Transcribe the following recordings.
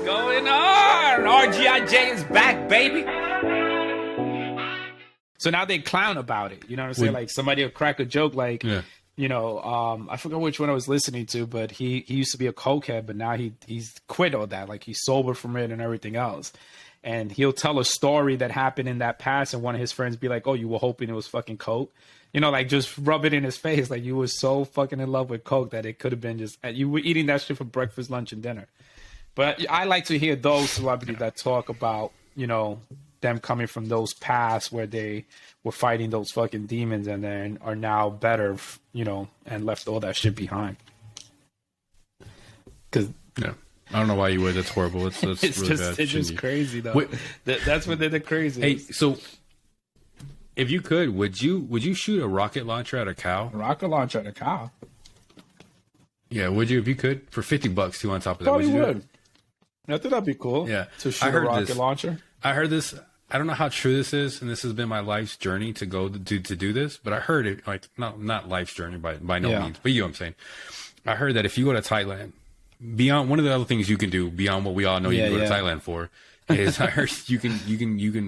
going on? RGIJ is back, baby. So now they clown about it. You know what I'm saying? Like somebody will crack a joke like, I forgot which one I was listening to, but he used to be a cokehead, but now he's quit all that. Like he's sober from it and everything else. And he'll tell a story that happened in that past, and one of his friends be like, "Oh, you were hoping it was fucking coke," like just rub it in his face, like you were so fucking in love with coke that it could have been just you were eating that shit for breakfast, lunch, and dinner. But I like to hear those celebrities that talk about them coming from those pasts where they were fighting those fucking demons and then are now better, and left all that shit behind. Because I don't know why you would. That's horrible. It's really bad. It's just crazy though. That's what they're the crazy. Hey, so if you could, would you shoot a rocket launcher at a cow? A rocket launcher at a cow? Yeah, would you if you could for $50 too on top of that? Probably would. You would. I think that'd be cool. Yeah, to shoot a rocket launcher. I heard this. I don't know how true this is, and this has been my life's journey to go to do this. But I heard it not life's journey by no means, but you know what I'm saying. I heard that if you go to Thailand, beyond one of the other things you can do beyond what we all know you can go to Thailand for is I heard you can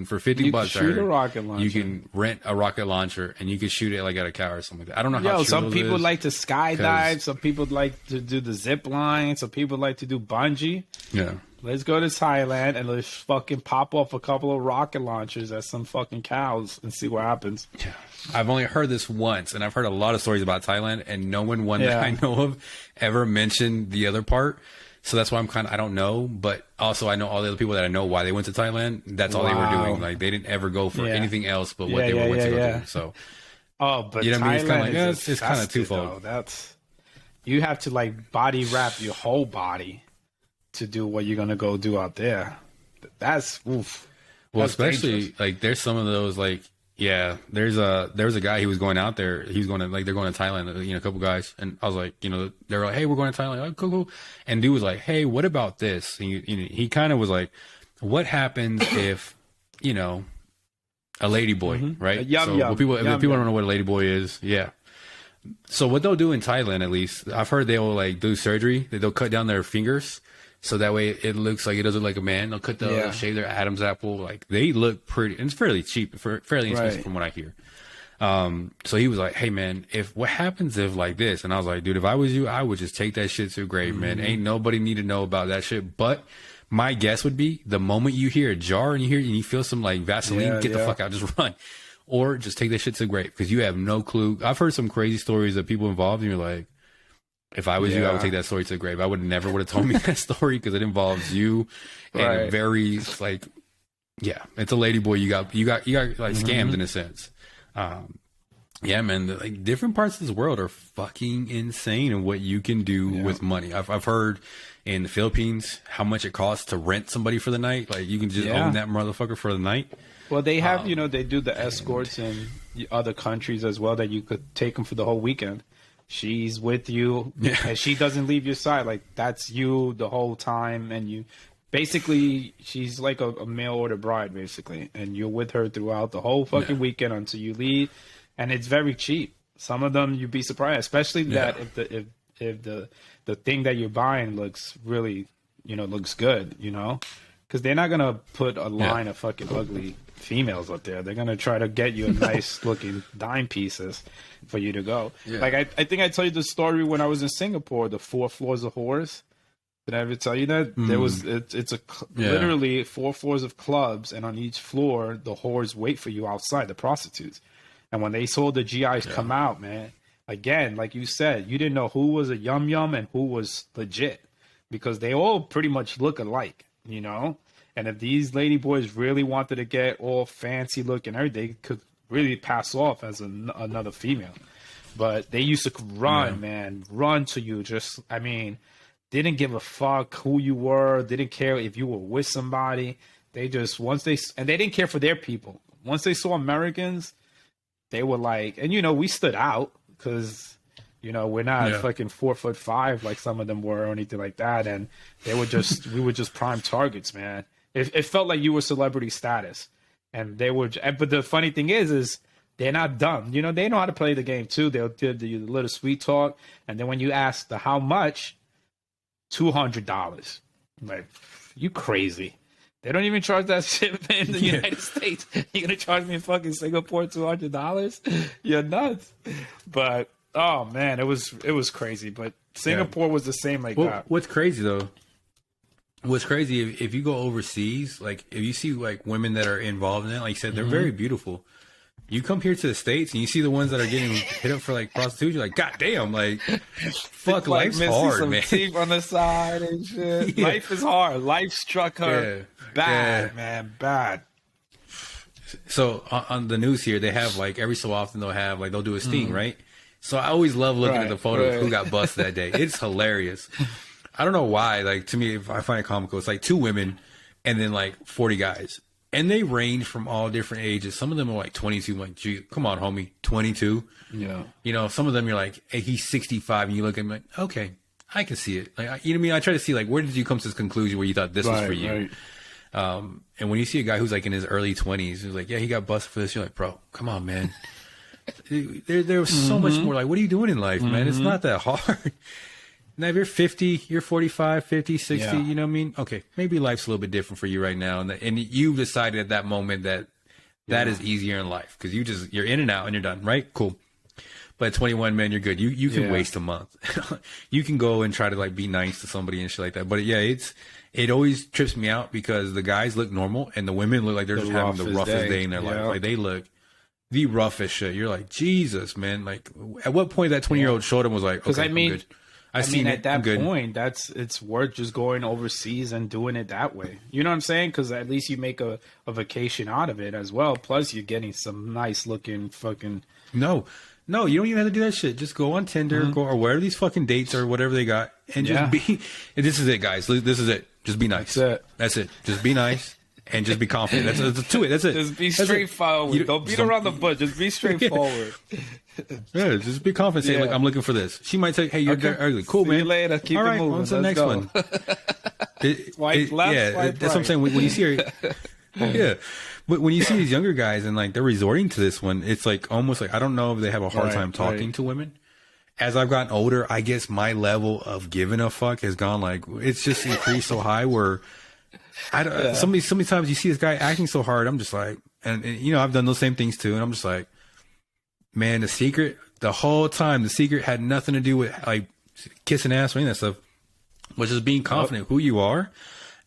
for $50 shoot a rocket launcher. You can rent a rocket launcher and you can shoot it like at a cow or something like that. I don't know how true some people is, like to skydive, some people like to do the zip line, some people like to do bungee. Yeah. Let's go to Thailand and let's fucking pop off a couple of rocket launchers at some fucking cows and see what happens. Yeah. I've only heard this once, and I've heard a lot of stories about Thailand, and no one that I know of ever mentioned the other part. So that's why I don't know. But also I know all the other people that I know why they went to Thailand. That's all they were doing. Like they didn't ever go for anything else but what they went to go do. So, but you know what I mean? It's kind of like, it's kind of twofold. You have to like body wrap your whole body to do what you're gonna go do out there. That's oof. Well, that's especially dangerous. like there's some of those like there was a guy who was going out there. He was going to they're going to Thailand. A couple guys, and I was like, they're like, hey, we're going to Thailand. Like, oh, cool. And dude was like, hey, what about this? And he kind of was like, what happens if a lady boy, right? So people don't know what a lady boy is, So what they'll do in Thailand, at least I've heard, they'll like do surgery. They'll cut down their fingers. So that way it looks like it doesn't look like a man. They'll shave their Adam's apple. Like they look pretty, and it's fairly cheap, fairly inexpensive from what I hear. So he was like, hey man, what happens if like this? And I was like, dude, if I was you, I would just take that shit to the grave, man. Ain't nobody need to know about that shit. But my guess would be the moment you hear a jar and you feel some like Vaseline, get the fuck out, just run. Or just take that shit to the grave because you have no clue. I've heard some crazy stories of people involved and you're like, if I was you, I would take that story to the grave. I would have told me that story because it involves you and very like, it's a lady boy. You got like scammed in a sense. Man, like different parts of this world are fucking insane and what you can do with money. I've heard in the Philippines how much it costs to rent somebody for the night. Like you can just own that motherfucker for the night. Well, they have, they do the escorts in other countries as well that you could take them for the whole weekend. She's with you and she doesn't leave your side. Like that's you the whole time. And you basically, she's like a mail order bride basically. And you're with her throughout the whole fucking weekend until you leave. And it's very cheap. Some of them you'd be surprised, especially that if the thing that you're buying looks really, looks good, because they're not going to put a line of fucking ugly females up there. They're going to try to get you a nice looking dime pieces for you to go. Like I think I told you the story when I was in Singapore, the 4 floors of whores. Did I ever tell you that? There was it's literally 4 floors of clubs, and on each floor the whores wait for you outside, the prostitutes. And when they saw the GIs come out, man, again, like you said, you didn't know who was a yum yum and who was legit because they all pretty much look alike, And if these lady boys really wanted to get all fancy looking, they could really pass off as another female. But they used to run to you. Didn't give a fuck who you were. Didn't care if you were with somebody. They just, they didn't care for their people. Once they saw Americans, they were like, and we stood out because, we're not fucking 4'5" like some of them were or anything like that. And they were just, we were just prime targets, man. It felt like you were celebrity status, and they were. But the funny thing is they're not dumb. They know how to play the game too. They'll do the little sweet talk, and then when you ask the how much, $200. Like, you crazy. They don't even charge that shit in the United States. You're gonna charge me in fucking Singapore $200? You're nuts. But oh man, it was crazy. But Singapore was the same like that. What's crazy though? What's crazy if you go overseas, like if you see like women that are involved in it, like you said, they're very beautiful. You come here to the States and you see the ones that are getting hit up for like prostitution, you're like, God damn, like fuck, like, life's hard, some man. Teeth on the side and shit. Yeah. Life is hard. Life struck her bad, man, bad. So on the news here, they have like every so often they'll do a sting, right? So I always love looking at the photos of who got busted that day. It's hilarious. I don't know why. Like to me, I find it comical. It's like 2 women and then like 40 guys. And they range from all different ages. Some of them are like 22. I'm like, gee, come on, homie, 22. Yeah. You know, some of them you're like, hey, he's 65. And you look at him like, okay, I can see it. Like, you know what I mean? I try to see like, where did you come to this conclusion where you thought this was for you? Right. And when you see a guy who's like in his early 20s, who's like, yeah, he got busted for this. You're like, bro, come on, man. There was so much more. Like, what are you doing in life, man? It's not that hard. Now, if you're 50, you're 45, 50, 60, you know what I mean? Okay, maybe life's a little bit different for you right now. And you've decided at that moment that is easier in life because you're in and out and you're done, right? Cool. But at 21, man, you're good. You can waste a month. You can go and try to like be nice to somebody and shit like that. But yeah, it always trips me out because the guys look normal and the women look like they're just having the roughest day in their life. Like they look the roughest shit. You're like, Jesus, man. Like at what point that 20-year-old showed him was like, okay, I'm good. I mean, at that point, it's worth just going overseas and doing it that way. You know what I'm saying? Because at least you make a vacation out of it as well. Plus, you're getting some nice looking fucking. No, you don't even have to do that shit. Just go on Tinder, go or wherever these fucking dates or whatever they got, and just be. And this is it, guys. This is it. Just be nice. That's it. Just be nice. And just be confident. That's to it. That's it. Just be straightforward. Don't beat around the bush. Just be straightforward. Yeah, just be confident. Say, look, I'm looking for this. She might say, hey, you're ugly. Cool, man. See you later. Keep it moving. On to the next one. Swipe left, swipe that's what I'm saying. When you see her, but when you see these younger guys and like they're resorting to this one, it's like almost like I don't know if they have a hard time talking to women. As I've gotten older, I guess my level of giving a fuck has gone like it's just increased so high where. So many times you see this guy acting so hard, I'm just like, and you know, I've done those same things too, and I'm just like, man, the whole time, the secret had nothing to do with like kissing ass or any of that stuff, was just being confident who you are,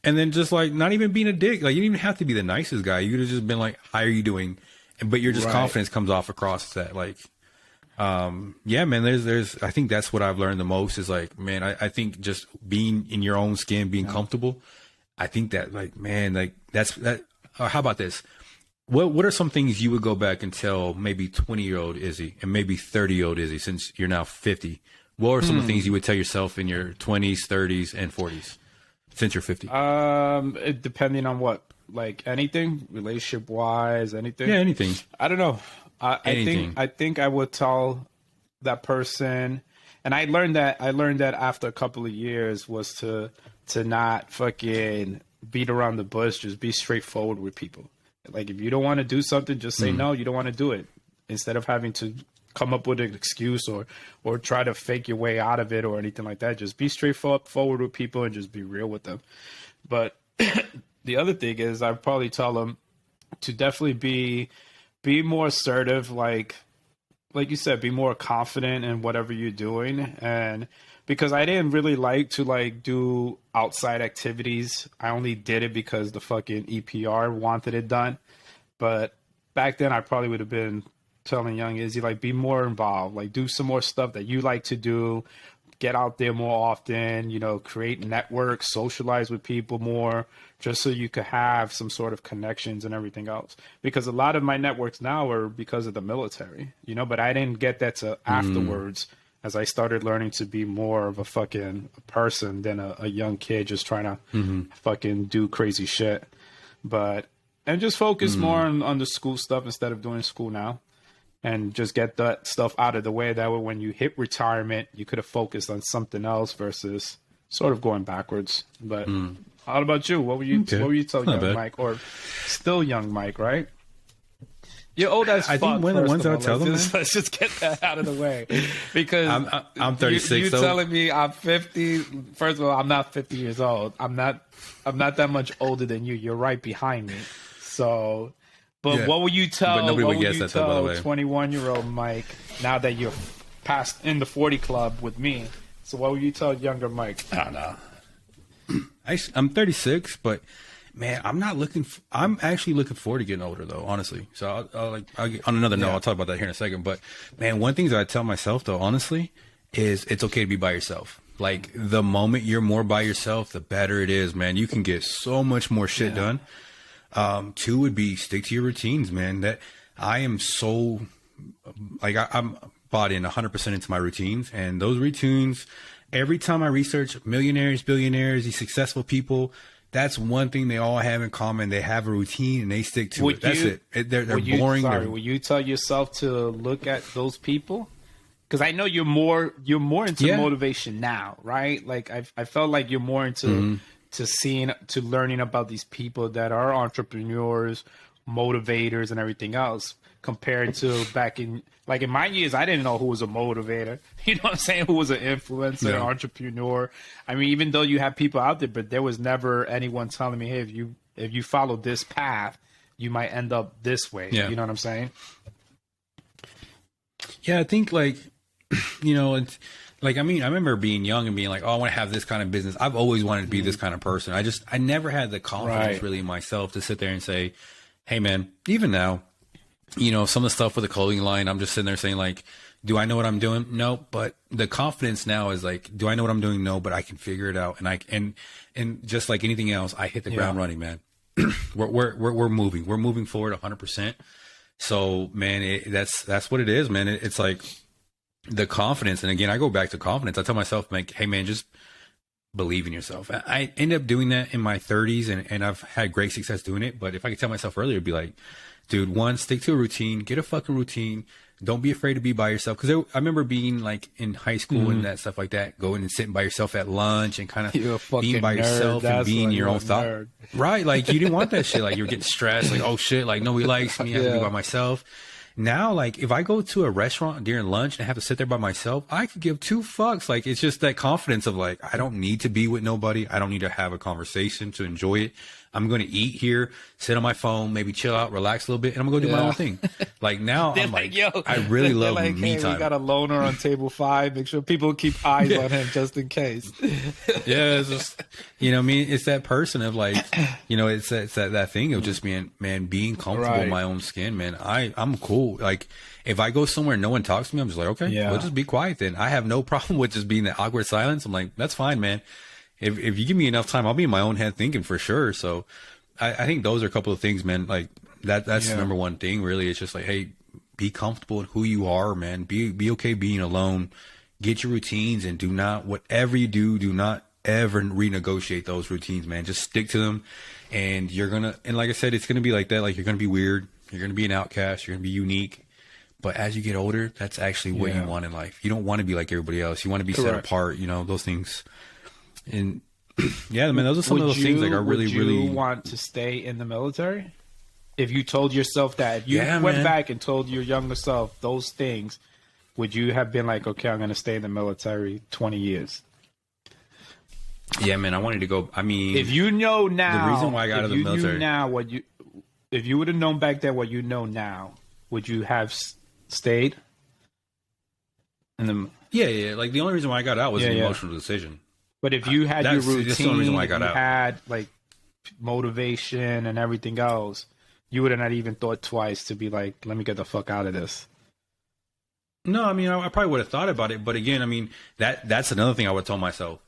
and then just like not even being a dick. Like you didn't even have to be the nicest guy. You could have just been like, how are you doing? But your just confidence comes off across that. Like, yeah, man, there's, I think that's what I've learned the most is like, man, I think just being in your own skin, being comfortable. I think that like, man, like that's that. How about this? What are some things you would go back and tell maybe 20-year-old Izzy and maybe 30-year-old Izzy since you're now 50? What are some of the things you would tell yourself in your 20s, 30s, and 40s since you're 50? Depending on what, like anything, relationship wise, anything. Yeah, anything. I don't know. I think I would tell that person, and I learned that after a couple of years was to not fucking beat around the bush, just be straightforward with people. Like if you don't want to do something, just say no, you don't want to do it. Instead of having to come up with an excuse or try to fake your way out of it or anything like that. Just be straightforward with people and just be real with them. But the other thing is I'd probably tell them to definitely be more assertive, like you said, be more confident in whatever you're doing. And because I didn't really like to like do outside activities. I only did it because the fucking EPR wanted it done. But back then I probably would have been telling young Izzy, like, be more involved, like do some more stuff that you like to do, get out there more often, you know, create networks, socialize with people more, just so you could have some sort of connections and everything else. Because a lot of my networks now are because of the military, you know, but I didn't get that till afterwards as I started learning to be more of a fucking person than a young kid just trying to fucking do crazy shit. And just focus more on the school stuff instead of doing school now. And just get that stuff out of the way. That way, when you hit retirement, you could have focused on something else versus sort of going backwards. But how about you? What were you telling young Mike, or still young Mike, right? You're old as I fuck. think one of the ones I'll tell them, let's just get that out of the way, because I'm 36. You so telling me I'm 50? First of all, I'm not 50 years old. I'm not that much older than you. You're right behind me. So, but Yeah. what would you tell? But nobody what would guess you that, though, by the tell way. 21-year-old Mike now that you're past in the 40 club with me? So, what would you tell younger Mike? I don't know. I'm 36, but man, I'm actually looking forward to getting older, though. Honestly, so I'll get, on another note, I'll talk about that here in a second. But man, one thing that I tell myself, though, honestly, is it's okay to be by yourself. Like, the moment you're more by yourself, the better it is, man. You can get so much more shit done. Two would be stick to your routines, man. That I am so like I'm bought in 100% into my routines, and those routines. Every time I research millionaires, billionaires, these successful people, that's one thing they all have in common. They have a routine and they stick to it. That's it. They're boring. Will you tell yourself to look at those people? Because I know you're more into motivation now, right? Like I felt like you're more into to learning about these people that are entrepreneurs, motivators, and everything else, compared to back in my years. I didn't know who was a motivator. You know what I'm saying? Who was an influencer, entrepreneur. I mean, even though you have people out there, but there was never anyone telling me, hey, if you follow this path, you might end up this way. Yeah. You know what I'm saying? Yeah, I think it's like, I mean, I remember being young and being like, oh, I want to have this kind of business. I've always wanted to be this kind of person. I never had the confidence really in myself to sit there and say, hey, man, even now, some of the stuff with the clothing line, I'm just sitting there saying, like, do I know what I'm doing? No. But the confidence now is like, do I know what I'm doing? No, but I can figure it out. And just like anything else, I hit the ground running, man. We're moving. We're moving forward 100%. So, man, that's what it is, man. It's like the confidence. And again, I go back to confidence. I tell myself, like, hey, man, just believe in yourself. I end up doing that in my 30s, and I've had great success doing it. But if I could tell myself earlier, it'd be like, dude, one, stick to a routine, get a fucking routine. Don't be afraid to be by yourself. Because I remember being like in high school and that stuff like that, going and sitting by yourself at lunch and kind of being by yourself and being your own thought. Right. Like, you didn't want that shit. Like, you're getting stressed. Like, oh shit, like nobody likes me. I have to be by myself. Now, like, if I go to a restaurant during lunch and I have to sit there by myself, I could give two fucks. Like, it's just that confidence of like, I don't need to be with nobody. I don't need to have a conversation to enjoy it. I'm going to eat here, sit on my phone, maybe chill out, relax a little bit, and I'm going to go do my own thing. Like, now I'm like, yo, I really love like, me time. We got a loner on table 5. Make sure people keep eyes on him just in case. Yeah, it's just, I mean, it's that person of like, it's that thing of just being comfortable in my own skin, man. I'm cool. Like, if I go somewhere and no one talks to me, I'm just like, okay, we'll just be quiet then. I have no problem with just being that awkward silence. I'm like, that's fine, man. If you give me enough time, I'll be in my own head thinking for sure. So I think those are a couple of things, man. Like that's the number one thing, really. It's just like, hey, be comfortable in who you are, man. Be okay being alone. Get your routines, and whatever you do not ever renegotiate those routines, man. Just stick to them. And and like I said, it's going to be like that. Like, you're going to be weird. You're going to be an outcast. You're going to be unique. But as you get older, that's actually what you want in life. You don't want to be like everybody else. You want to be set apart, those things. And yeah, man, those are some of those things like I really, really want to stay in the military. If you told yourself that, if you went back and told your younger self those things, would you have been like, okay, I'm going to stay in the military 20 years? Yeah, man, I wanted to go. I mean, if you know now, the reason why I got out of the military now if you would have known back then what you know now, would you have stayed? Yeah. Like, the only reason why I got out was an emotional decision. But if you had your routine, that's the only reason why I got out. Had like motivation and everything else, you would have not even thought twice to be like, let me get the fuck out of this. No, I mean, I probably would have thought about it. But again, I mean, that's another thing I would tell myself.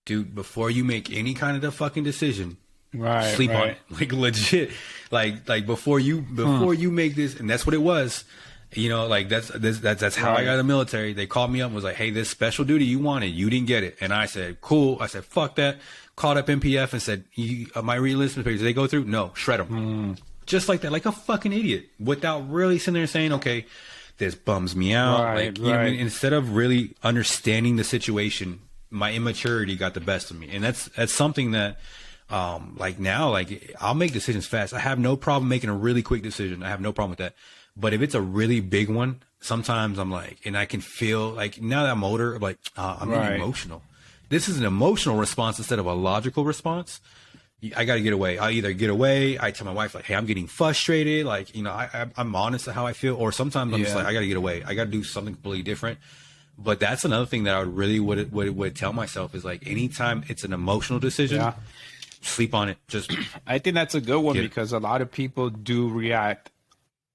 Dude, before you make any kind of the fucking decision, sleep on it. Like, legit. Like before you make this, and that's what it was. Like that's how I got in the military. They called me up and was like, hey, this special duty you wanted, you didn't get it. And I said, cool. I said, fuck that. Called up MPF and said, my reenlistment papers, did they go through? No, shred them. Just like that, like a fucking idiot, without really sitting there and saying, okay, this bums me out. You know what I mean? Instead of really understanding the situation, my immaturity got the best of me. And that's something that Like now, like I'll make decisions fast. I have no problem making a really quick decision. I have no problem with that. But if it's a really big one, sometimes I'm like, and I can feel like now that I'm older, I'm like, I'm getting emotional. This is an emotional response instead of a logical response. I got to get away. I either get away. I tell my wife like, hey, I'm getting frustrated. Like, you know, I'm honest to how I feel. Or sometimes I'm just like, I got to get away. I got to do something completely different. But that's another thing that I really would tell myself is like, anytime it's an emotional decision, sleep on it. Just I think that's a good one because a lot of people do react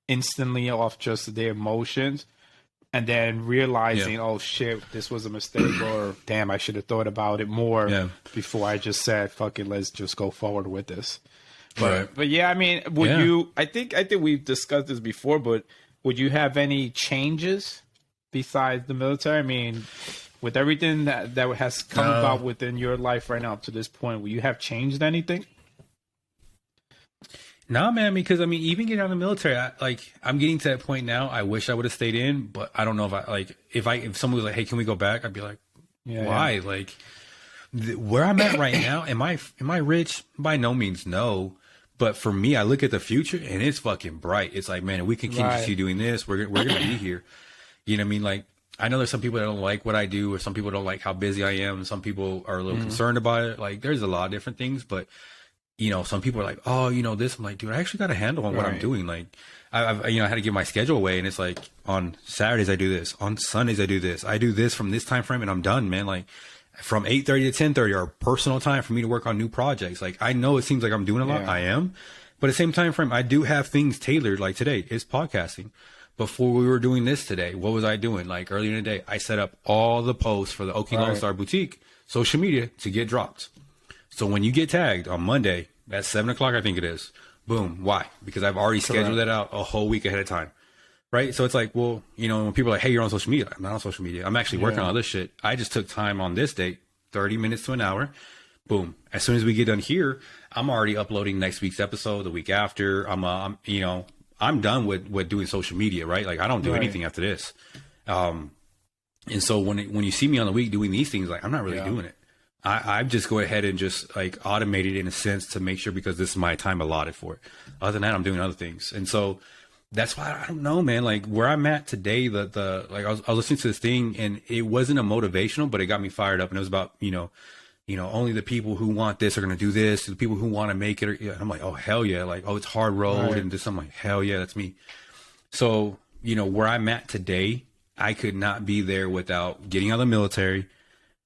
instantly off just their emotions and then realizing, oh shit, this was a mistake, or damn, I should have thought about it more before I just said, fuck it, let's just go forward with this. But yeah, I mean, would you, I think we've discussed this before, but would you have any changes besides the military? I mean, with everything that has come about within your life right now up to this point, will you have changed anything? Nah, man, because I mean, even getting out of the military, I'm getting to that point now. I wish I would have stayed in, but I don't know if someone was like, hey, can we go back? I'd be like, why? Yeah. Like where I'm at right now, am I rich? By no means, no. But for me, I look at the future and it's fucking bright. It's like, man, if we can continue doing this, we're going to be here. You know what I mean? Like, I know there's some people that don't like what I do, or some people don't like how busy I am. Some people are a little concerned about it. Like, there's a lot of different things, but you know, some people are like, oh, you know, this. I'm like, dude, I actually got a handle on what I'm doing. Like, I had to give my schedule away, and it's like on Saturdays I do this, on Sundays I do this, I do this from this time frame, and I'm done, man. Like, from 8:30 to 10:30 are personal time for me to work on new projects. Like, I know it seems like I'm doing a lot, I am, but at the same time frame, I do have things tailored. Like today is podcasting. Before we were doing this today, what was I doing? Like earlier in the day, I set up all the posts for the Oki Lone Star Boutique social media to get dropped. So when you get tagged on Monday at 7:00, I think it is, boom. Why? Because I've already scheduled that out a whole week ahead of time. Right. So it's like, well, you know, when people are like, hey, you're on social media. I'm not on social media. I'm actually working on other shit. I just took time on this date, 30 minutes to an hour. Boom. As soon as we get done here, I'm already uploading next week's episode, the week after. I'm done with doing social media, right? Like I don't do anything after this. And so when you see me on the week doing these things, like I'm not really doing it. I just go ahead and just like automate it in a sense to make sure, because this is my time allotted for it. Other than that, I'm doing other things. And so that's why I don't know, man, like where I'm at today, I was listening to this thing and it wasn't a motivational, but it got me fired up. And it was about, you know, only the people who want this are going to do this. The people who want to make it. And I'm like, oh, hell yeah. Like, oh, it's hard road. And this, I'm like, hell yeah, that's me. So, you know, where I'm at today, I could not be there without getting out of the military,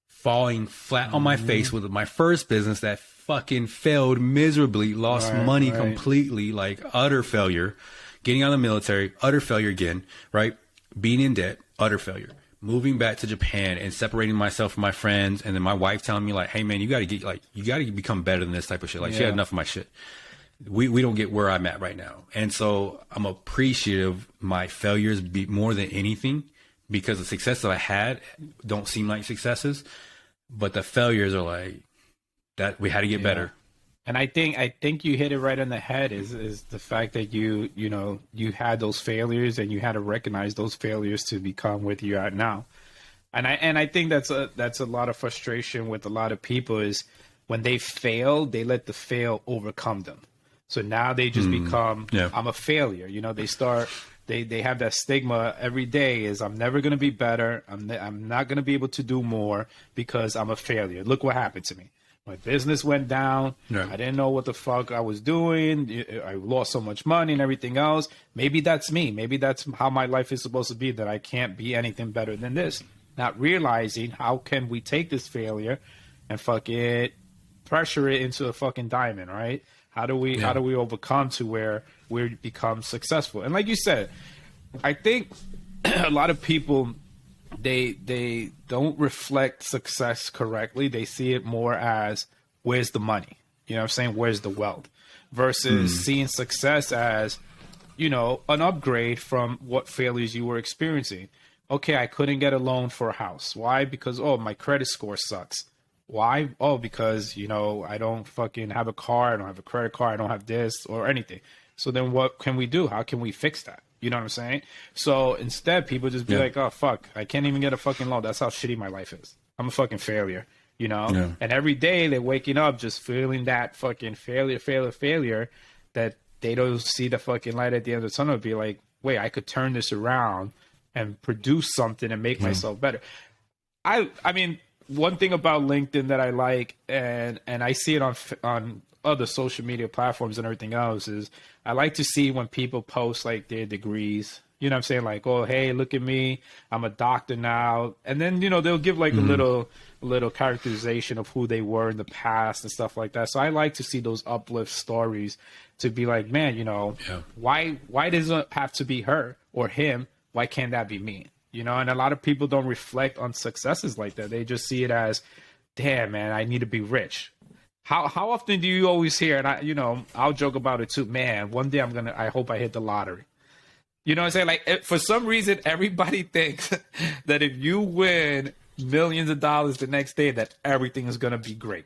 falling flat on my face with my first business that fucking failed miserably, lost money completely, like utter failure, getting out of the military, utter failure again, right? Being in debt, utter failure. Moving back to Japan and separating myself from my friends, and then my wife telling me like, "Hey man, you got to become better than this type of shit." Like she had enough of my shit. We don't get where I'm at right now, and so I'm appreciative my failures be more than anything, because the success that I had don't seem like successes, but the failures are like that. We had to get better. And I think you hit it right on the head is the fact that you had those failures and you had to recognize those failures to become where you're at now. And I think that's a lot of frustration with a lot of people is when they fail, they let the fail overcome them. So now they just become, I'm a failure. You know, they have that stigma every day is I'm never going to be better. I'm not going to be able to do more because I'm a failure. Look what happened to me. My business went down. I didn't know what the fuck I was doing. I lost so much money and everything else. Maybe that's me. Maybe that's how my life is supposed to be, that I can't be anything better than this. Not realizing how can we take this failure and pressure it into a fucking diamond, right? How do we overcome to where we become successful? And like you said, I think a lot of people, they don't reflect success correctly. They see it more as where's the money? You know what I'm saying? Where's the wealth? Versus seeing success as, you know, an upgrade from what failures you were experiencing. Okay, I couldn't get a loan for a house. Why? Because, my credit score sucks. Why? Oh, because, you know, I don't fucking have a car. I don't have a credit card. I don't have this or anything. So then what can we do? How can we fix that? You know what I'm saying? So instead, people just be like, oh, fuck, I can't even get a fucking loan. That's how shitty my life is. I'm a fucking failure. you know? Yeah. And every day they're waking up just feeling that fucking failure that they don't see the fucking light at the end of the tunnel. Be like, wait, I could turn this around and produce something and make myself better. I mean, one thing about LinkedIn that I like, and I see it on other social media platforms and everything else, is I like to see when people post like their degrees. You know what I'm saying? Like, oh, hey, look at me, I'm a doctor now. And then, you know, they'll give like a little characterization of who they were in the past and stuff like that. So I like to see those uplift stories to be like, man, you know, why does it have to be her or him? Why can't that be me? You know, and a lot of people don't reflect on successes like that. They just see it as, damn, man, I need to be rich. How often do you always hear, and I'll joke about it too, man, one day I hope I hit the lottery. You know what I'm saying? Like, for some reason, everybody thinks that if you win millions of dollars the next day, that everything is going to be great.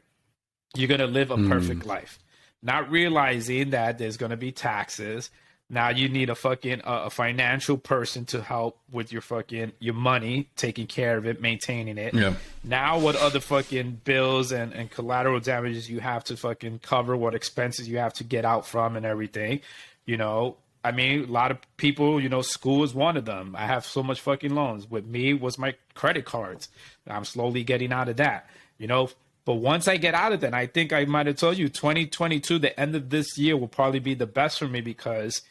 You're going to live a perfect life. Not realizing that there's going to be taxes. Now you need a financial person to help with your money, taking care of it, maintaining it. Yeah. Now what other fucking bills and collateral damages you have to fucking cover, what expenses you have to get out from and everything, you know. I mean, a lot of people, you know, school is one of them. I have so much fucking loans. With me was my credit cards. I'm slowly getting out of that, you know. But once I get out of that, I think I might have told you 2022, the end of this year will probably be the best for me because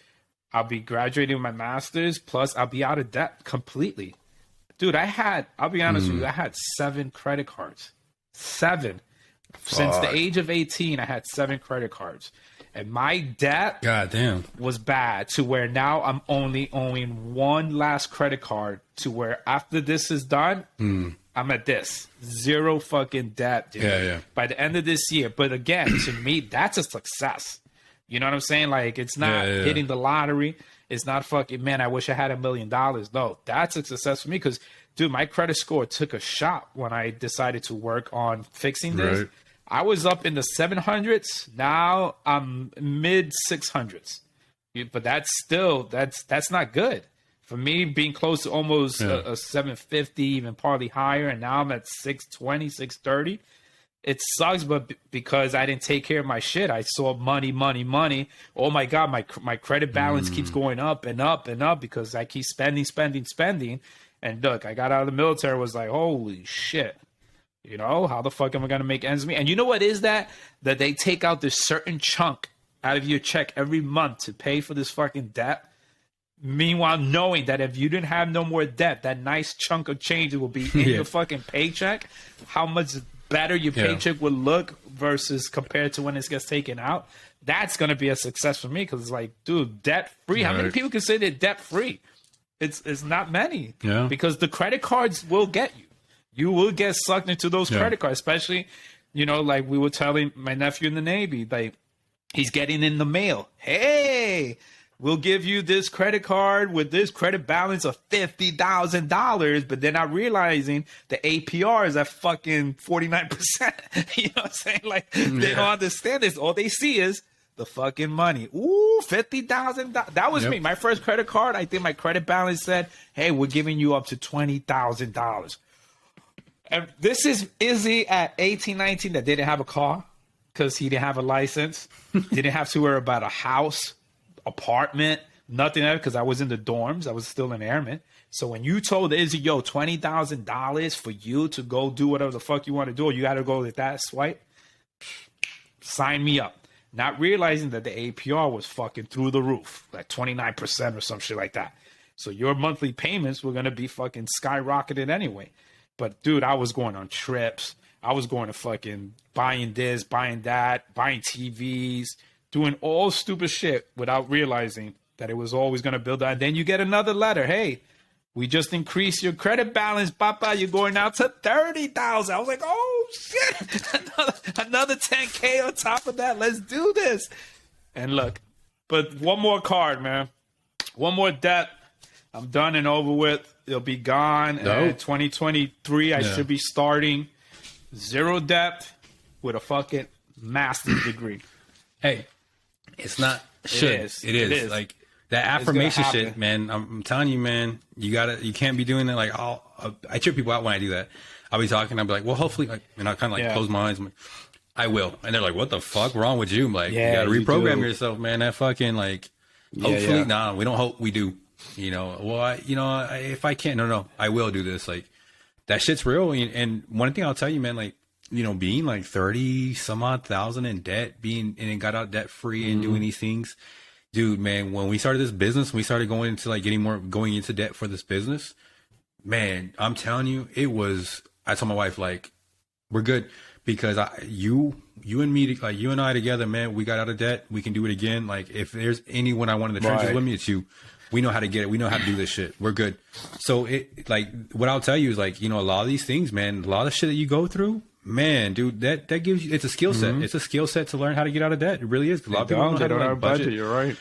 I'll be graduating with my master's, plus I'll be out of debt completely. Dude, I'll be honest with you, I had 7 credit cards. 7. Since the age of 18, I had 7 credit cards. And my debt was bad to where now I'm only owing one last credit card to where after this is done, I'm at this. 0 fucking debt, dude. Yeah. By the end of this year. But again, to me, that's a success. You know what I'm saying? Like, it's not hitting the lottery. It's not fucking, man, I wish I had $1 million. No, that's a success for me because, dude, my credit score took a shot when I decided to work on fixing this. Right. I was up in the 700s. Now I'm mid 600s. But that's still, that's not good. For me, being close to almost a 750, even partly higher, and now I'm at 620, 630. It sucks, but because I didn't take care of my shit, I saw money. Oh my God, my credit balance keeps going up and up and up because I keep spending. And look, I got out of the military, was like, holy shit. You know, how the fuck am I going to make ends meet? And you know what is that? That they take out this certain chunk out of your check every month to pay for this fucking debt. Meanwhile, knowing that if you didn't have no more debt, that nice chunk of change will be in your fucking paycheck. How much better your paycheck would look versus compared to when it gets taken out. That's going to be a success for me because it's like, dude, debt free. How many people can say they're debt free? It's not many. Yeah. Because the credit cards will get you. You will get sucked into those credit cards, especially, you know, like we were telling my nephew in the Navy, like he's getting in the mail. Hey, we'll give you this credit card with this credit balance of $50,000, but they're not realizing the APR is at fucking 49%. You know what I'm saying? Like they don't understand this. All they see is the fucking money. Ooh, $50,000. That was me. My first credit card, I think my credit balance said, hey, we're giving you up to $20,000. And this is Izzy at 18, 19 that didn't have a car because he didn't have a license. Didn't have to worry about a house, apartment, nothing else because I was in the dorms. I was still an airman. So when you told Izzy, yo, $20,000 for you to go do whatever the fuck you want to do, or you got to go with that swipe, sign me up. Not realizing that the APR was fucking through the roof, like 29% or some shit like that. So your monthly payments were going to be fucking skyrocketed anyway. But, dude, I was going on trips. I was going to fucking buying this, buying that, buying TVs, doing all stupid shit without realizing that it was always going to build up. And then you get another letter. Hey, we just increased your credit balance, Papa. You're going now to 30,000. I was like, oh, shit. Another 10K on top of that. Let's do this. And look, but one more card, man. One more debt. I'm done and over with. It'll be gone. No. And 2023, I should be starting 0 debt with a fucking master's degree. Hey, it's not should. It is. Like, that affirmation happen. shit, man. I'm telling you, man, you can't be doing that. Like, I trip people out when I do that. I'll be talking, I'll be like, well, hopefully, like, and I kind of like close my eyes. I'm like, I will. And they're like, what the fuck wrong with you? I'm like, you got to reprogram yourself, man. That fucking, like, hopefully, nah, we don't hope, we do. You know, well, if I can't, no, I will do this. Like, that shit's real. And one thing I'll tell you, man, like, you know, being like 30 some odd thousand in debt, and got out debt free and doing these things, dude, man, when we started this business, we started going into like going into debt for this business, man, I'm telling you, I told my wife, like, we're good because you and me, like you and I together, man, we got out of debt. We can do it again. Like, if there's anyone I want in the trenches with me, it's you. We know how to get it. We know how to do this shit. We're good. So like, what I'll tell you is, like, you know, a lot of these things, man, a lot of shit that you go through, man, dude, that gives you, it's a skill set. It's a skill set to learn how to get out of debt. It really is. 'Cause a lot of people don't know how to like budget. You're right.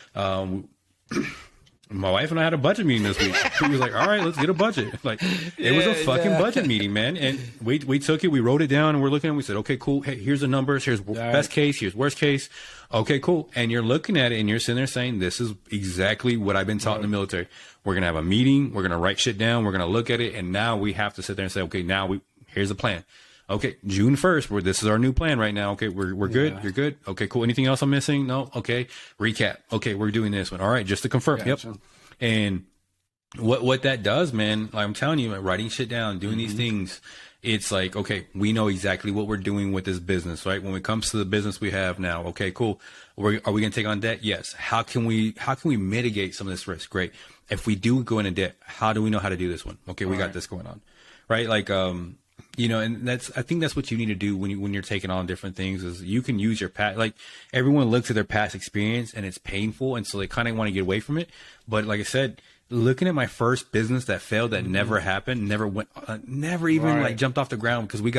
My wife and I had a budget meeting this week. She was like, all right, let's get a budget. Like, it was a fucking budget meeting, man. And we took it, we wrote it down, and we're looking at it, we said, okay, cool. Hey, here's the numbers. Here's best case. Here's worst case. Okay, cool. And you're looking at it and you're sitting there saying, this is exactly what I've been taught in the military. We're going to have a meeting. We're going to write shit down. We're going to look at it. And now we have to sit there and say, okay, now here's the plan. Okay, June 1st, this is our new plan right now. Okay, we're good. You're good. Okay, cool. Anything else I'm missing? No. Okay. Recap. Okay, we're doing this one. All right, just to confirm. Gotcha. Yep. And what that does, man, like I'm telling you, writing shit down, doing these things, it's like, okay, we know exactly what we're doing with this business, right? When it comes to the business we have now, okay, cool. Are we going to take on debt? Yes. How can we mitigate some of this risk? Great. If we do go into debt, how do we know how to do this one? Okay, we got this going on, right? Like, you know, and I think that's what you need to do when you're taking on different things, is you can use your past, like, everyone looks at their past experience and it's painful. And so they kind of want to get away from it. But like I said, looking at my first business that failed, that never happened, never even like jumped off the ground, because we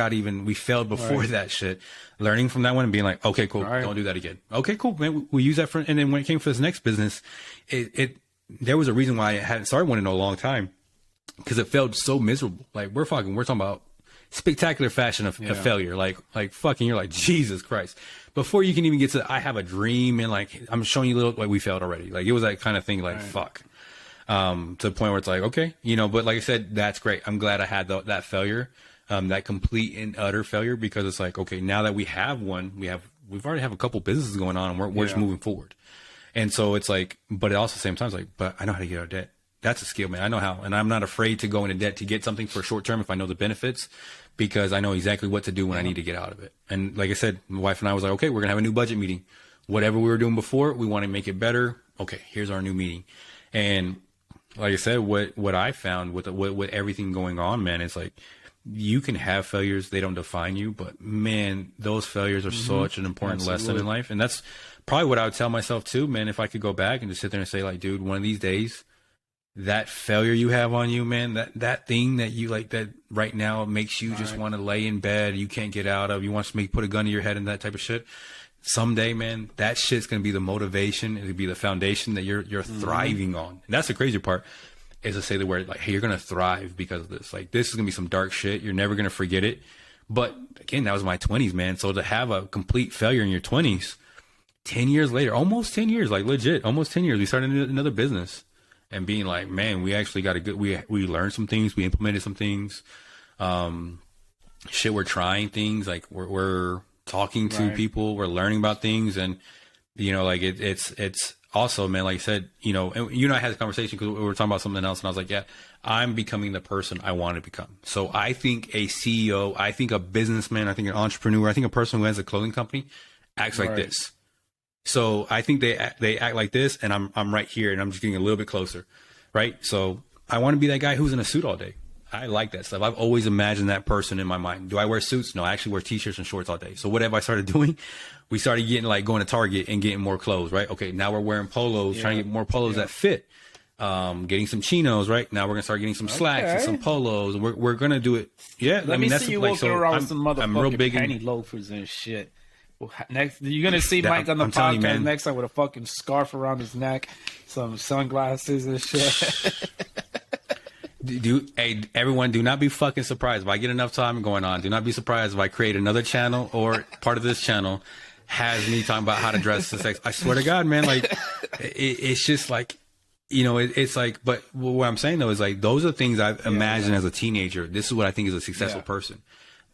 failed before that shit. Learning from that one and being like, okay, cool. Don't do that again. Okay, cool, man. We use that for, and then when it came for this next business, there was a reason why I hadn't started one in a long time, because it felt so miserable. Like, we're talking about spectacular fashion of failure. Like fucking, you're like, Jesus Christ. Before you can even get to, I have a dream, and like, I'm showing you like, we failed already. Like, it was that kind of thing, like, fuck. To the point where it's like, okay, you know, but like I said, that's great. I'm glad I had that failure, that complete and utter failure, because it's like, okay, now that we have one, we've already have a couple businesses going on, and we're just moving forward. And so it's like, but also at the same time, it's like, but I know how to get out of debt. That's a skill, man. I know how, and I'm not afraid to go into debt to get something for short term if I know the benefits, because I know exactly what to do when I need to get out of it. And like I said, my wife and I was like, okay, we're gonna have a new budget meeting. Whatever we were doing before, we want to make it better. Okay, here's our new meeting. And like I said, what I found with everything going on, man, it's like, you can have failures, they don't define you, but man, those failures are such an important lesson in life. And that's probably what I would tell myself too, man, if I could go back and just sit there and say, like, dude, one of these days, that failure you have on you, man, that thing that you like, that right now makes you just want to lay in bed, you can't get out of, you want to put a gun to your head and that type of shit. Someday, man, that shit's going to be the motivation. It'll be the foundation that you're thriving on. And that's the crazy part, is to say the word, like, hey, you're going to thrive because of this. Like, this is going to be some dark shit. You're never going to forget it. But again, that was my 20s, man. So to have a complete failure in your 20s, 10 years later, almost 10 years, like legit, almost 10 years, we started another business, and being like, man, we actually got we learned some things. We implemented some things. We're trying things, like we're talking to people, we're learning about things. And, you know, like it's also, man, like I said, you know, and you and I had this conversation because we were talking about something else, and I was like, yeah, I'm becoming the person I want to become. So I think a CEO, I think a businessman, I think an entrepreneur, I think a person who has a clothing company acts like this. So I think they act like this, and I'm right here, and I'm just getting a little bit closer, right? So I want to be that guy who's in a suit all day. I like that stuff. I've always imagined that person in my mind. Do I wear suits? No, I actually wear t-shirts and shorts all day. So what have I started doing? We started getting, like, going to Target and getting more clothes, right? Okay, now we're wearing polos, trying to get more polos that fit. Getting some chinos, right? Now we're gonna start getting some slacks and some polos, and we're gonna do it. Yeah, Let me see you like, walking around with some motherfucking penny loafers and shit. Next, you're gonna see Mike on the podcast next time with a fucking scarf around his neck, some sunglasses and shit. Hey, everyone, do not be fucking surprised if I get enough time going on. Do not be surprised if I create another channel, or part of this channel has me talking about how to dress to sex. I swear to God, man, like it's just like, you know, it's like, but what I'm saying though is like, those are things I've imagined as a teenager. This is what I think is a successful person.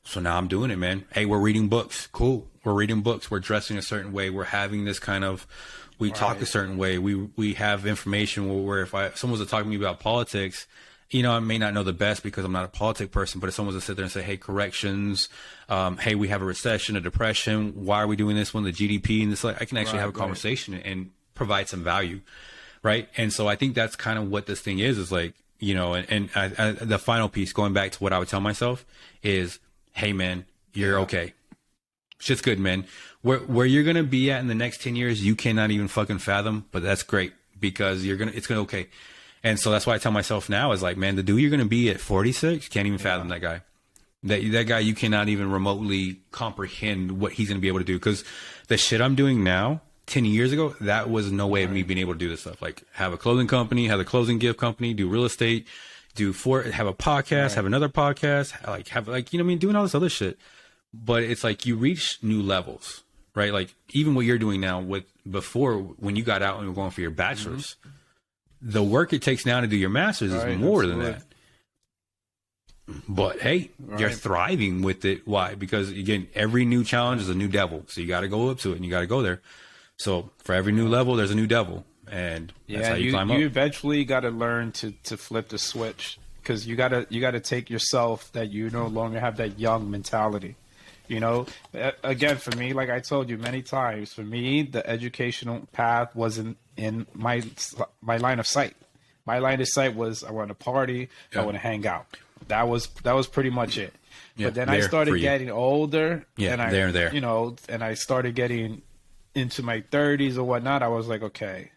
So now I'm doing it, man. Hey, we're reading books. Cool. We're reading books. We're dressing a certain way. We're having this kind of, we talk a certain way. We have information where if someone was to talk to me about politics, you know, I may not know the best because I'm not a politic person, but if someone was to sit there and say, hey, corrections, hey, we have a recession, a depression. Why are we doing this one? The GDP and this, like, I can actually have a conversation and provide some value. Right. And so I think that's kind of what this thing is like, you know, and the final piece, going back to what I would tell myself is, hey, man, you're okay. Shit's good, man. Where you're going to be at in the next 10 years, you cannot even fucking fathom, but that's great because it's going to okay. And so that's why I tell myself now is like, man, the dude you're going to be at 46, can't even fathom that guy. That guy, you cannot even remotely comprehend what he's going to be able to do. Because the shit I'm doing now, 10 years ago, that was no way of me being able to do this stuff. Like have a clothing company, have a closing gift company, do real estate, have a podcast, have another podcast, you know what I mean, doing all this other shit. But it's like you reach new levels, right? Like even what you're doing now before when you got out and were going for your bachelor's, the work it takes now to do your master's is more than that. But hey, you're thriving with it. Why? Because again, every new challenge is a new devil. So you got to go up to it and you got to go there. So for every new level, there's a new devil, and that's how you climb up. You eventually got to learn to flip the switch because you got to take yourself that you no longer have that young mentality. You know, again, for me, like I told you many times, for me, the educational path wasn't in my line of sight. My line of sight was I want to party, I want to hang out. That was pretty much it. But then I started getting older, and you know, and I started getting into my 30s or whatnot. I was like, okay,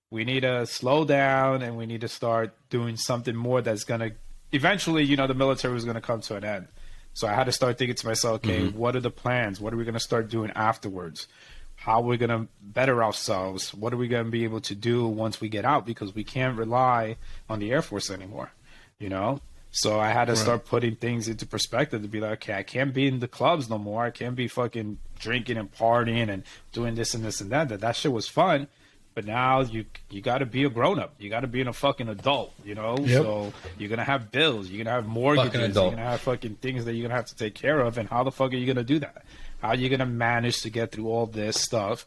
we need to slow down and we need to start doing something more that's gonna eventually, you know, the military was gonna come to an end. So I had to start thinking to myself, okay, what are the plans? What are we gonna start doing afterwards? How are we gonna better ourselves? What are we gonna be able to do once we get out? Because we can't rely on the Air Force anymore, you know? So I had to start putting things into perspective to be like, okay, I can't be in the clubs no more. I can't be fucking drinking and partying and doing this and this and that. That shit was fun. But now you got to be a grown up. You got to be a fucking adult, you know? Yep. So you're going to have bills. You're going to have mortgages. You're going to have fucking things that you're going to have to take care of. And how the fuck are you going to do that? How are you going to manage to get through all this stuff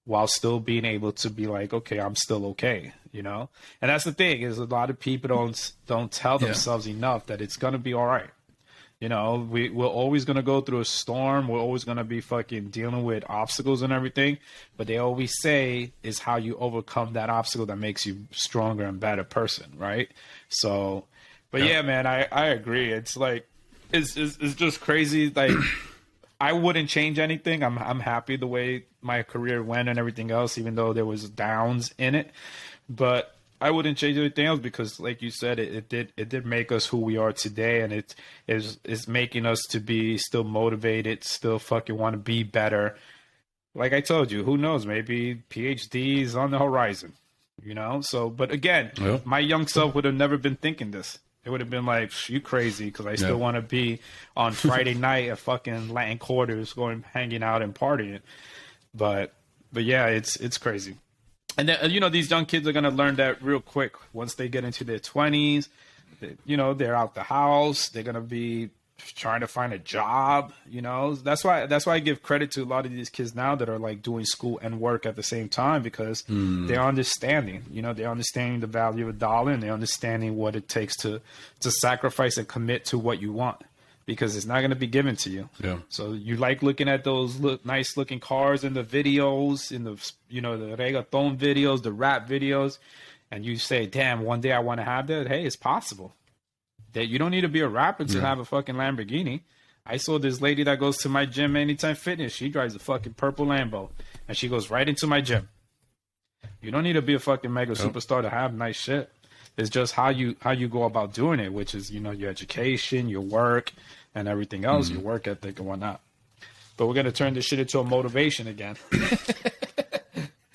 while still being able to be like, okay, I'm still okay, you know? And that's the thing is a lot of people don't tell themselves enough that it's going to be all right. You know, we're always going to go through a storm. We're always going to be fucking dealing with obstacles and everything. But they always say is how you overcome that obstacle that makes you stronger and better person, right? So, but yeah, man, I agree. It's like, it's just crazy. Like, I wouldn't change anything. I'm happy the way my career went and everything else, even though there was downs in it. But I wouldn't change anything else because, like you said, it did make us who we are today, and it is making us to be still motivated, still fucking want to be better. Like I told you, who knows? Maybe PhDs on the horizon, you know. So, but again, my young self would have never been thinking this. It would have been like, you crazy, because I still want to be on Friday night at fucking Latin Quarters, hanging out and partying. But yeah, it's crazy. And then, you know, these young kids are going to learn that real quick once they get into their 20s. You know, they're out the house. They're going to be trying to find a job, you know. That's why I give credit to a lot of these kids now that are like doing school and work at the same time, because they're understanding, you know, they're understanding the value of a dollar, and they're understanding what it takes to sacrifice and commit to what you want, because it's not going to be given to you. Yeah. So you like looking at those nice looking cars in the videos, in the, you know, the reggaeton videos, the rap videos, and you say, damn, one day I want to have that. Hey, it's possible. That you don't need to be a rapper to have a fucking Lamborghini. I saw this lady that goes to my gym, Anytime Fitness. She drives a fucking purple Lambo, and she goes right into my gym. You don't need to be a fucking mega superstar to have nice shit. It's just how you go about doing it, which is, you know, your education, your work, and everything else, your work ethic and whatnot. But we're gonna turn this shit into a motivation again.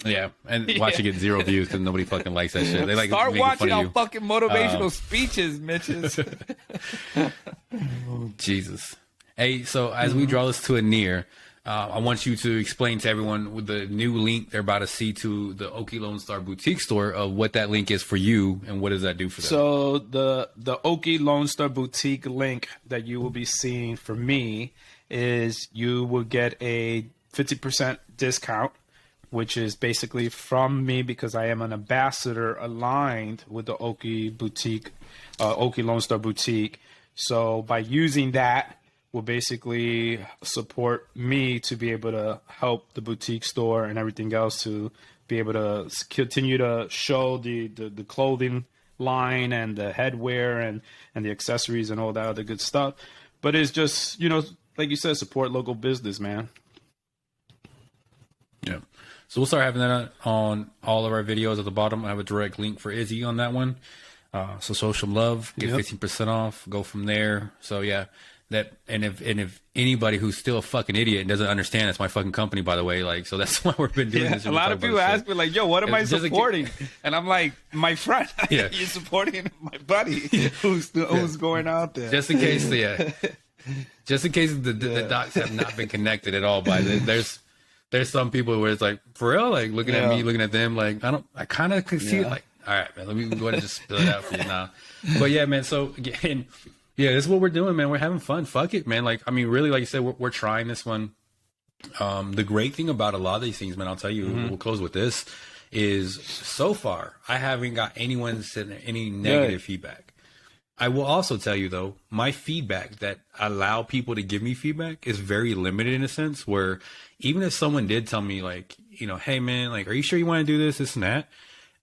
Yeah, and watch it get 0 views because nobody fucking likes that shit. They like start watching our fucking motivational speeches, Mitches. Jesus. Hey, so as we draw this to a near, I want you to explain to everyone with the new link they're about to see to the Oki Lone Star Boutique store of what that link is for you and what does that do for them. So the Oki Lone Star Boutique link that you will be seeing for me is you will get a 50% discount, which is basically from me because I am an ambassador aligned with the Oki Boutique, Oki Lone Star Boutique. So by using that, will basically support me to be able to help the boutique store and everything else to be able to continue to show the clothing line and the headwear and the accessories and all that other good stuff. But it's just, you know, like you said, support local business, man. Yeah. So we'll start having that on all of our videos at the bottom. I have a direct link for Izzy on that one. So show some love, get 15% off, go from there. So yeah. If anybody who's still a fucking idiot and doesn't understand, it's my fucking company, by the way. Like, so that's why we've been doing this. A lot of people ask me like, "Yo, what am I supporting?" And I'm like, "My friend, you're supporting my buddy who's going out there." Just in case, just in case the dots have not been connected at all. There's some people where it's like, for real, like looking at me, looking at them, like I kind of can see it. Like, all right, man, let me go ahead and just spill it out for you now. But yeah, man. So again. Yeah, this is what we're doing, man. We're having fun. Fuck it, man. Like, I mean, really, like you said, we're trying this one. The great thing about a lot of these things, man, I'll tell you, we'll close with this, is so far, I haven't got anyone sending any negative feedback. I will also tell you, though, my feedback that allow people to give me feedback is very limited in a sense where even if someone did tell me, like, you know, hey, man, like, are you sure you want to do this and that?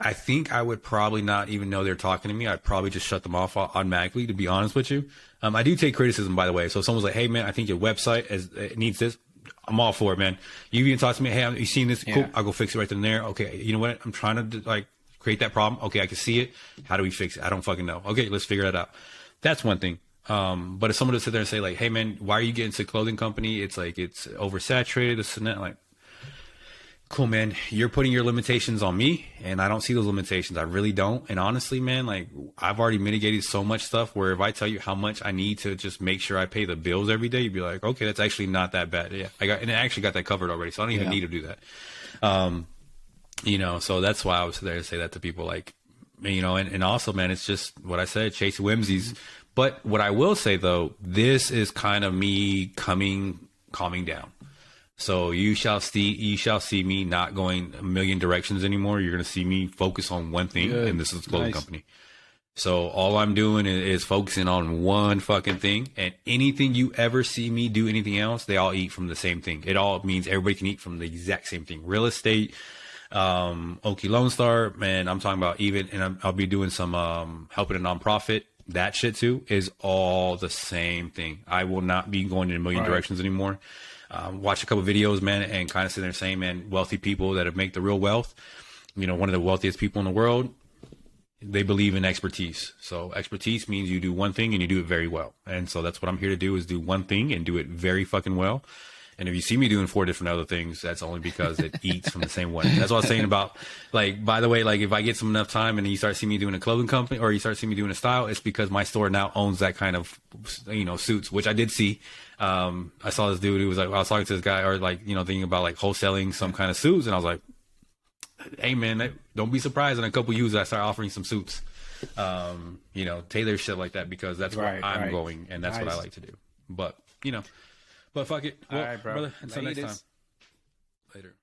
I think I would probably not even know they're talking to me. I'd probably just shut them off automatically, to be honest with you. I do take criticism, by the way. So if someone's like, hey, man, I think your website it needs this. I'm all for it, man. You even talk to me, hey, you seen this? Cool. I'll go fix it right then and there. Okay, you know what? I'm trying to like create that problem. Okay, I can see it. How do we fix it? I don't fucking know. Okay, let's figure that out. That's one thing. But if someone would sit there and say like, hey, man, why are you getting into a clothing company? It's like it's oversaturated. This and that. Like, cool, man. You're putting your limitations on me, and I don't see those limitations. I really don't. And honestly, man, like I've already mitigated so much stuff where if I tell you how much I need to just make sure I pay the bills every day, you'd be like, okay, that's actually not that bad. Yeah, I actually got that covered already, so I don't even need to do that. You know, so that's why I was there to say that to people, like, you know, and also, man, it's just what I said, chase whimsies. But what I will say though, this is kind of me calming down. So you shall see me not going a million directions anymore. You're going to see me focus on one thing, and this is the clothing company. So all I'm doing is focusing on one fucking thing, and anything you ever see me do anything else, they all eat from the same thing. It all means everybody can eat from the exact same thing. Real estate, Oki Lone Star, man, I'm talking about and I'll be doing some helping a nonprofit. That shit too is all the same thing. I will not be going in a million directions anymore. Watch a couple videos, man, and kind of sit there saying, man, wealthy people that have made the real wealth, you know, one of the wealthiest people in the world, they believe in expertise. So expertise means you do one thing and you do it very well. And so that's what I'm here to do, is do one thing and do it very fucking well. And if you see me doing 4 different other things, that's only because it eats from the same one. That's what I was saying about, like, by the way, like if I get some enough time and you start seeing me doing a clothing company or you start seeing me doing a style, it's because my store now owns that kind of, you know, suits, which I did see. I saw this dude who was like, I was talking to this guy or like, you know, thinking about like wholesaling some kind of suits. And I was like, hey man, don't be surprised in a couple of years I start offering some suits, you know, tailor shit like that, because that's where I'm going. And that's what I like to do. But, you know, but fuck it. Well, all right, bro. Brother, until next time. Later.